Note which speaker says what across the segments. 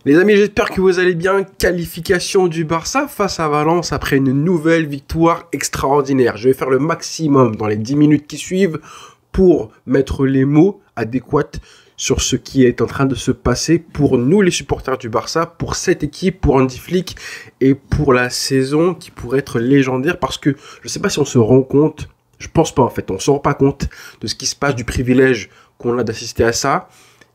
Speaker 1: Les amis, j'espère que vous allez bien. Qualification du Barça face à Valence après une nouvelle victoire extraordinaire. Je vais faire le maximum dans les 10 minutes qui suivent pour mettre les mots adéquats sur ce qui est en train de se passer pour nous les supporters du Barça, pour cette équipe, pour Hansi Flick et pour la saison qui pourrait être légendaire parce que je ne sais pas si on se rend compte, je pense pas en fait, on ne se rend pas compte de ce qui se passe, du privilège qu'on a d'assister à ça.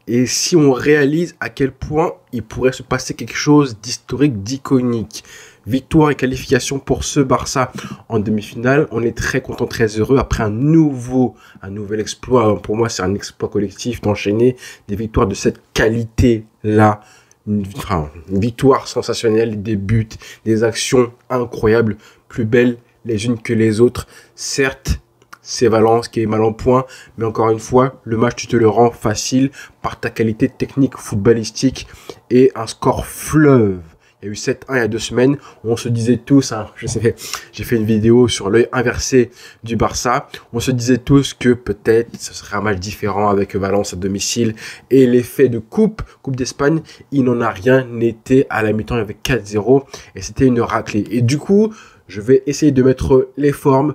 Speaker 1: Et si on réalise à quel point il pourrait se passer quelque chose d'historique, d'iconique. Victoire et qualification pour ce Barça en demi-finale. On est très content, très heureux après un nouvel exploit. Pour moi, c'est un exploit collectif d'enchaîner des victoires de cette qualité-là. Une victoire sensationnelle, des buts, des actions incroyables, plus belles les unes que les autres. Certes, c'est Valence qui est mal en point, mais encore une fois, le match, tu te le rends facile par ta qualité technique footballistique et un score fleuve. Il y a eu 7-1 il y a 2 semaines, on se disait tous, j'ai fait une vidéo sur l'œil inversé du Barça, on se disait tous que peut-être ce serait un match différent avec Valence à domicile, et l'effet de Coupe d'Espagne, il n'en a rien été. À la mi-temps, il y avait 4-0, et c'était une raclée. Et du coup, je vais essayer de mettre les formes,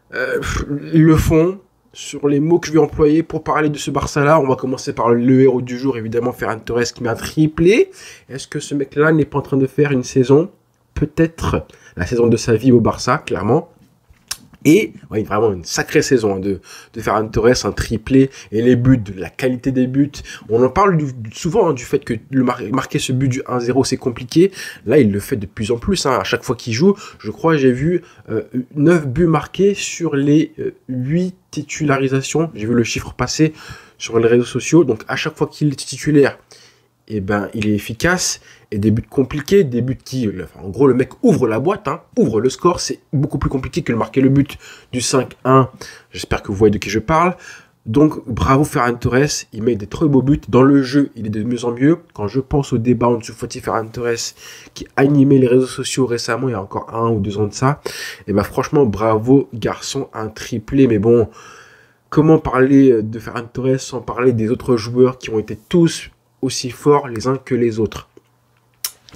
Speaker 1: le fond, sur les mots que je vais employer pour parler de ce Barça-là. On va commencer par le héros du jour, évidemment, Ferran Torres qui met un triplé. Est-ce que ce mec-là n'est pas en train de faire une saison, peut-être la saison de sa vie au Barça, clairement. Et ouais, vraiment une sacrée saison de Ferran Torres, un triplé, et les buts, la qualité des buts. On en parle souvent du fait que marquer ce but du 1-0 c'est compliqué. Là, il le fait de plus en plus. À chaque fois qu'il joue, je crois j'ai vu 9 buts marqués sur les 8 titularisations. J'ai vu le chiffre passer sur les réseaux sociaux. Donc à chaque fois qu'il est titulaire, eh ben, il est efficace, et des buts compliqués, des buts qui, en gros, le mec ouvre la boîte, ouvre le score, c'est beaucoup plus compliqué que de marquer le but du 5-1. J'espère que vous voyez de qui je parle. Donc, bravo Ferran Torres, il met des très beaux buts. Dans le jeu, il est de mieux en mieux. Quand je pense au débat Ansu Fati Ferran Torres qui animait les réseaux sociaux récemment, il y a encore 1 ou 2 ans de ça, et ben franchement, bravo garçon, un triplé, mais bon, comment parler de Ferran Torres sans parler des autres joueurs qui ont été tous aussi forts les uns que les autres.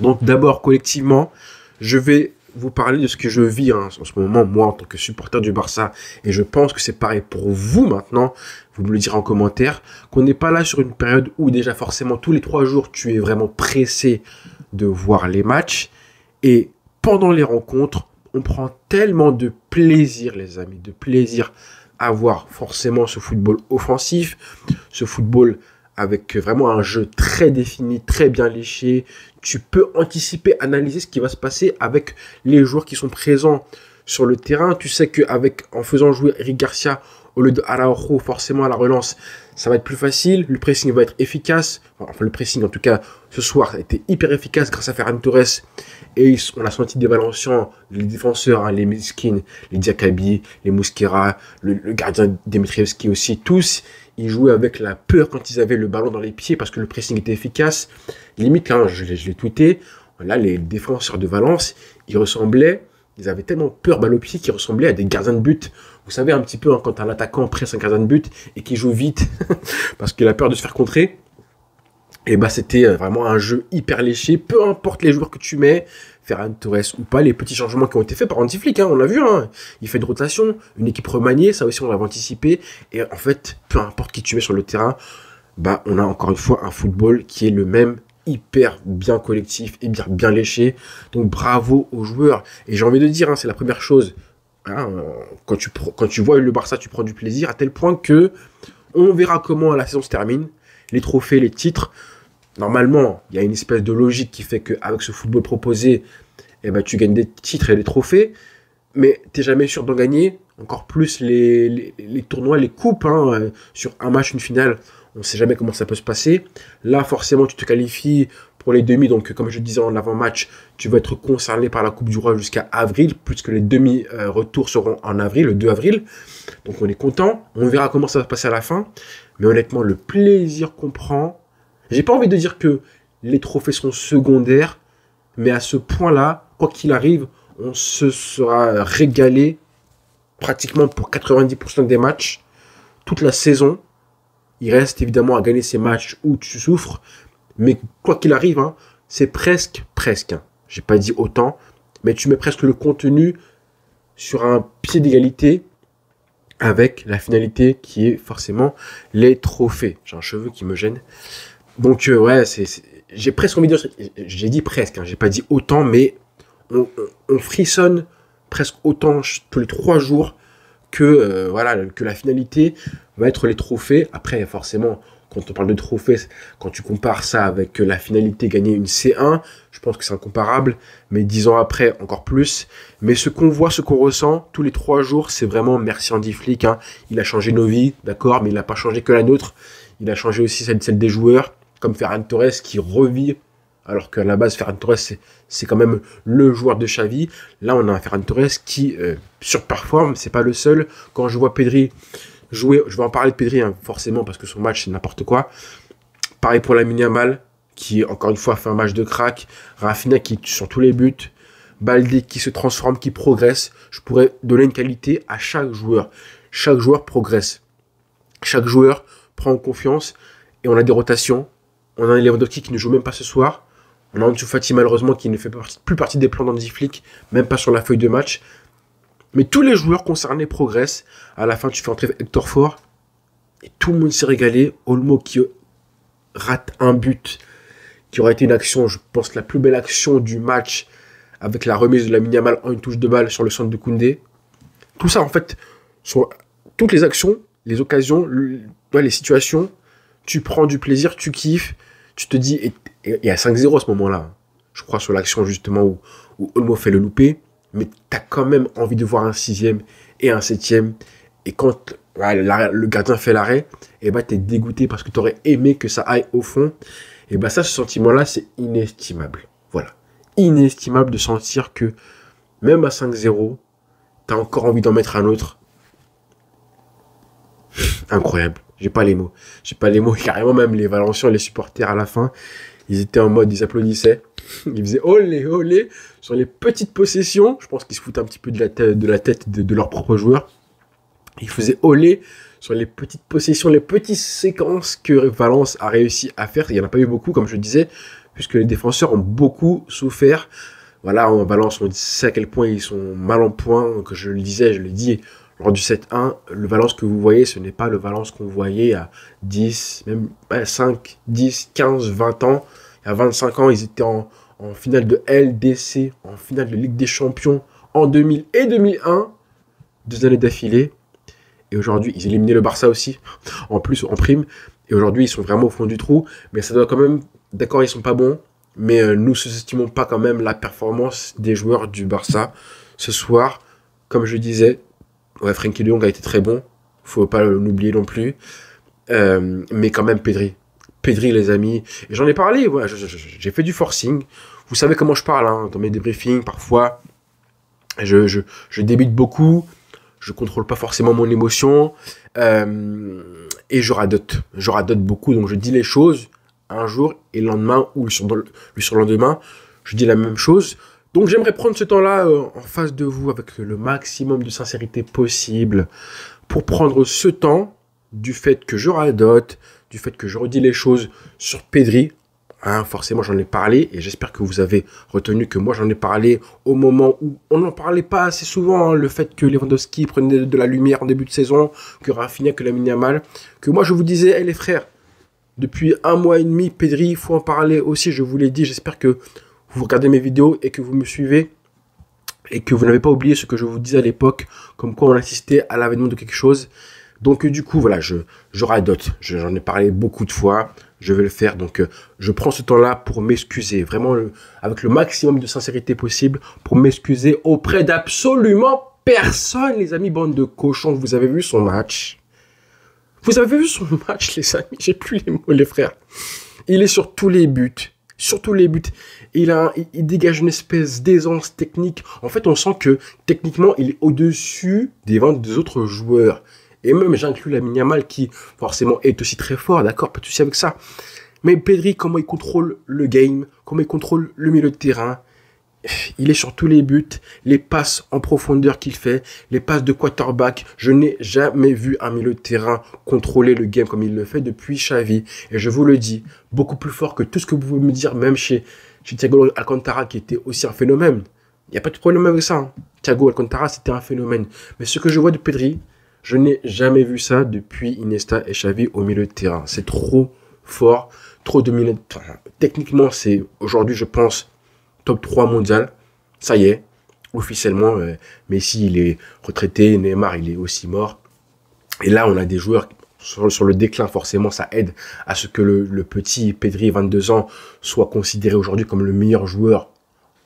Speaker 1: Donc d'abord, collectivement, je vais vous parler de ce que je vis en ce moment, moi, en tant que supporter du Barça, et je pense que c'est pareil pour vous maintenant, vous me le direz en commentaire, qu'on n'est pas là sur une période où déjà forcément tous les 3 jours, tu es vraiment pressé de voir les matchs, et pendant les rencontres, on prend tellement de plaisir, les amis, de plaisir à voir forcément ce football offensif, ce football avec vraiment un jeu très défini, très bien léché. Tu peux anticiper, analyser ce qui va se passer avec les joueurs qui sont présents sur le terrain. Tu sais en faisant jouer Eric Garcia au lieu de Araujo, forcément à la relance, ça va être plus facile. Le pressing va être efficace. Enfin, le pressing, en tout cas, ce soir, a été hyper efficace grâce à Ferran Torres. Et on a senti des Valenciens, les défenseurs, les Meskin, les Diakabi, les Mosquera, le gardien Dimitrievski aussi, tous. Ils jouaient avec la peur quand ils avaient le ballon dans les pieds parce que le pressing était efficace. Limite, je l'ai tweeté, là, les défenseurs de Valence, ils avaient tellement peur balle au pied qu'ils ressemblaient à des gardiens de but. Vous savez un petit peu quand un attaquant presse un gardien de but et qui joue vite parce qu'il a peur de se faire contrer. Et bah c'était vraiment un jeu hyper léché, peu importe les joueurs que tu mets, Ferran Torres ou pas, les petits changements qui ont été faits par Hansi Flick, on l'a vu, il fait une rotation, une équipe remaniée, ça aussi on l'avait anticipé, et en fait, peu importe qui tu mets sur le terrain, bah on a encore une fois un football qui est le même, hyper bien collectif, et bien léché, donc bravo aux joueurs, et j'ai envie de dire, c'est la première chose, quand tu vois le Barça, tu prends du plaisir, à tel point que on verra comment la saison se termine, les trophées, les titres. Normalement, il y a une espèce de logique qui fait qu'avec ce football proposé, tu gagnes des titres et des trophées, mais tu n'es jamais sûr d'en gagner. Encore plus les tournois, les coupes, sur un match, une finale, on ne sait jamais comment ça peut se passer. Là, forcément, tu te qualifies pour les demi, donc comme je disais en avant-match, tu vas être concerné par la Coupe du Roi jusqu'à avril, puisque les demi-retours seront en avril, le 2 avril. Donc on est content, on verra comment ça va se passer à la fin, mais honnêtement, le plaisir qu'on prend, j'ai pas envie de dire que les trophées sont secondaires, mais à ce point-là, quoi qu'il arrive, on se sera régalé pratiquement pour 90% des matchs, toute la saison. Il reste évidemment à gagner ces matchs où tu souffres, mais quoi qu'il arrive, c'est presque, hein. J'ai pas dit autant, mais tu mets presque le contenu sur un pied d'égalité avec la finalité qui est forcément les trophées. J'ai un cheveu qui me gêne. Donc ouais, j'ai presque envie de dire, j'ai dit presque, hein, j'ai pas dit autant, mais on frissonne presque autant tous les 3 jours que voilà, que la finalité va être les trophées. Après, forcément, quand on parle de trophées, quand tu compares ça avec la finalité gagner une C1, je pense que c'est incomparable, mais 10 ans après, encore plus. Mais ce qu'on voit, ce qu'on ressent, tous les 3 jours, c'est vraiment merci Hansi Flick, hein. Il a changé nos vies, d'accord, mais il n'a pas changé que la nôtre. Il a changé aussi celle des joueurs, comme Ferran Torres qui revit, alors qu'à la base, Ferran Torres, c'est quand même le joueur de Xavi. Là, on a un Ferran Torres qui surperforme, c'est pas le seul. Quand je vois Pedri jouer, je vais en parler de Pedri, hein, forcément, parce que son match, c'est n'importe quoi. Pareil pour Lamine Yamal, qui, encore une fois, fait un match de crack. Rafinha qui tue sur tous les buts. Balde qui se transforme, qui progresse. Je pourrais donner une qualité à chaque joueur. Chaque joueur progresse. Chaque joueur prend en confiance. Et on a des rotations. On a un Lewandowski qui ne joue même pas ce soir. On a Ansu Fati, malheureusement, qui ne fait plus partie des plans d'Hansi Flick, même pas sur la feuille de match. Mais tous les joueurs concernés progressent. À la fin, tu fais entrer Hector Ford. Et tout le monde s'est régalé. Olmo qui rate un but, qui aurait été une action, je pense, la plus belle action du match, avec la remise de Lamine Yamal en une touche de balle sur le centre de Koundé. Tout ça, en fait, sur toutes les actions, les occasions, les situations, tu prends du plaisir, tu kiffes, tu te dis, et à 5-0 à ce moment-là, je crois, sur l'action justement où Olmo fait le loupé, mais tu as quand même envie de voir un 6e et un 7e, et quand le gardien fait l'arrêt, et bah, tu es dégoûté parce que tu aurais aimé que ça aille au fond, et bah ça, ce sentiment-là, c'est inestimable. Voilà. Inestimable de sentir que même à 5-0, tu as encore envie d'en mettre un autre. Incroyable. J'ai pas les mots. Carrément, même les Valenciens, les supporters à la fin, ils étaient en mode, ils applaudissaient. Ils faisaient olé, olé sur les petites possessions. Je pense qu'ils se foutent un petit peu de la tête de leurs propres joueurs. Ils faisaient olé sur les petites possessions, les petites séquences que Valence a réussi à faire. Il n'y en a pas eu beaucoup, comme je le disais, puisque les défenseurs ont beaucoup souffert. Voilà, en Valence, on sait à quel point ils sont mal en point, que je le disais, je l'ai dit lors du 7-1, le Valence que vous voyez, ce n'est pas le Valence qu'on voyait à 10, même 5, 10, 15, 20 ans. Il y a 25 ans, ils étaient en finale de LDC, en finale de Ligue des Champions en 2000 et 2001, 2 années d'affilée. Et aujourd'hui, ils éliminaient le Barça aussi, en plus, en prime. Et aujourd'hui, ils sont vraiment au fond du trou. Mais ça doit quand même... D'accord, ils sont pas bons. Mais nous sous-estimons pas quand même la performance des joueurs du Barça. Ce soir, comme je disais, ouais, Frenkie de Jong a été très bon. Faut pas l'oublier non plus. Mais quand même, Pedri, les amis. Et j'en ai parlé, ouais, j'ai fait du forcing. Vous savez comment je parle, hein, dans mes débriefings, parfois. Je débite beaucoup. Je contrôle pas forcément mon émotion. Et je radote beaucoup. Donc je dis les choses un jour et le lendemain ou le surlendemain, je dis la même chose. Donc j'aimerais prendre ce temps-là en face de vous avec le maximum de sincérité possible pour prendre ce temps du fait que je radote, du fait que je redis les choses sur Pedri. Hein, forcément, j'en ai parlé et j'espère que vous avez retenu que moi, j'en ai parlé au moment où on n'en parlait pas assez souvent. Hein, le fait que Lewandowski prenait de la lumière en début de saison, que Rafinha, que Lamine Yamal, que moi, je vous disais, hey, les frères, depuis 1 mois et demi, Pedri, il faut en parler aussi, je vous l'ai dit. J'espère que vous regardez mes vidéos et que vous me suivez et que vous n'avez pas oublié ce que je vous disais à l'époque, comme quoi on assistait à l'avènement de quelque chose. Donc du coup, voilà, je radote. J'en ai parlé beaucoup de fois. Je vais le faire. Donc je prends ce temps-là pour m'excuser. Vraiment, avec le maximum de sincérité possible, pour m'excuser auprès d'absolument personne, les amis, bande de cochons. Vous avez vu son match? Vous avez vu son match, les amis? J'ai plus les mots, les frères. Il est sur tous les buts. Sur tous les buts. Il dégage une espèce d'aisance technique. En fait, on sent que techniquement, il est au-dessus des autres joueurs. Et même, j'inclus Lamine Yamal qui, forcément, est aussi très fort, d'accord, pas de souci avec ça. Mais Pedri, comment il contrôle le game, comment il contrôle le milieu de terrain. Il est sur tous les buts, les passes en profondeur qu'il fait, les passes de quarterback. Je n'ai jamais vu un milieu de terrain contrôler le game comme il le fait depuis Xavi. Et je vous le dis, beaucoup plus fort que tout ce que vous pouvez me dire, même chez Thiago Alcantara qui était aussi un phénomène. Il n'y a pas de problème avec ça. Hein. Thiago Alcantara, c'était un phénomène. Mais ce que je vois de Pedri, je n'ai jamais vu ça depuis Iniesta et Xavi au milieu de terrain. C'est trop fort, trop dominant. Techniquement, c'est aujourd'hui, je pense, top 3 mondial. Ça y est, officiellement, Messi, il est retraité, Neymar, il est aussi mort. Et là, on a des joueurs sur le déclin, forcément, ça aide à ce que le petit Pedri, 22 ans, soit considéré aujourd'hui comme le meilleur joueur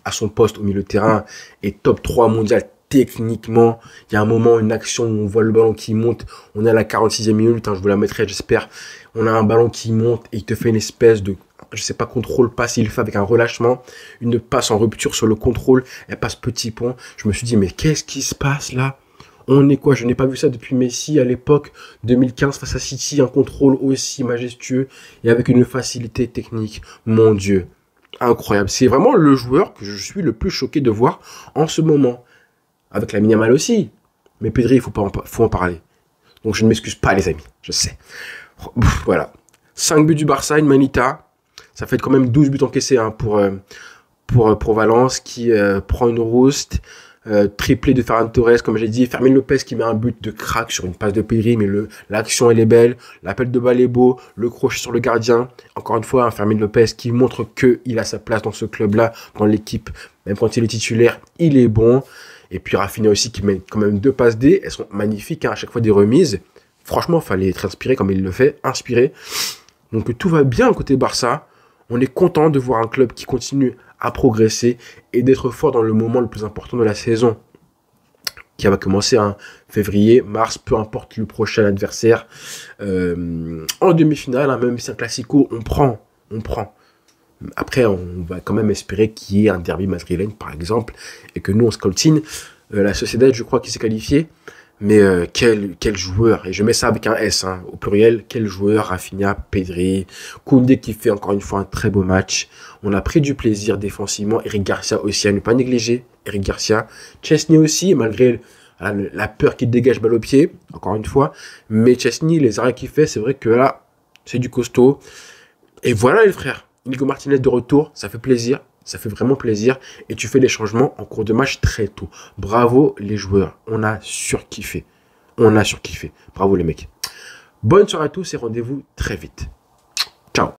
Speaker 1: à son poste au milieu de terrain et top 3 mondial techniquement. Il y a un moment, une action où on voit le ballon qui monte, on est à la 46e minute, hein, je vous la mettrai, j'espère. On a un ballon qui monte et il te fait une espèce de, je sais pas, contrôle, passe, il le fait avec un relâchement, une passe en rupture sur le contrôle, elle passe petit pont. Je me suis dit, mais qu'est-ce qui se passe là? On est quoi? Je n'ai pas vu ça depuis Messi à l'époque 2015 face à City, un contrôle aussi majestueux et avec une facilité technique. Mon Dieu, incroyable. C'est vraiment le joueur que je suis le plus choqué de voir en ce moment. Avec Lamine Yamal aussi. Mais Pedri, faut en parler. Donc je ne m'excuse pas les amis, je sais. Voilà. 5 buts du Barça, une manita. Ça fait quand même 12 buts encaissés hein, pour Valence qui prend une rouste. Triplé de Ferran Torres, comme j'ai dit, Fermin Lopez qui met un but de crack sur une passe de Pedri, mais l'action elle est belle, l'appel de balle est beau, le crochet sur le gardien, encore une fois, un Fermin Lopez qui montre qu'il a sa place dans ce club-là, dans l'équipe, même quand il est titulaire, il est bon, et puis Rafinha aussi qui met quand même 2 passes D, elles sont magnifiques, hein, à chaque fois des remises, franchement, il fallait être inspiré comme il le fait, inspiré, donc tout va bien côté Barça, on est content de voir un club qui continue à progresser et d'être fort dans le moment le plus important de la saison qui va commencer en février, mars, peu importe le prochain adversaire. En demi-finale, hein, même si c'est un classico, on prend. Après, on va quand même espérer qu'il y ait un derby madrilène, par exemple, et que nous, on scoltine. La Sociedad, je crois qu'il s'est qualifié. Mais quel joueur, et je mets ça avec un S, hein, au pluriel, quel joueur, Rafinha, Pedri, Koundé qui fait encore une fois un très beau match. On a pris du plaisir défensivement, Eric Garcia aussi à ne pas négliger, Eric Garcia, Chesney aussi, malgré la peur qu'il dégage balle au pied, encore une fois, mais Chesney, les arrêts qu'il fait, c'est vrai que là, c'est du costaud. Et voilà les frères, Inigo Martinez de retour, ça fait plaisir. Ça fait vraiment plaisir et tu fais les changements en cours de match très tôt. Bravo les joueurs, on a surkiffé. Bravo les mecs. Bonne soirée à tous et rendez-vous très vite.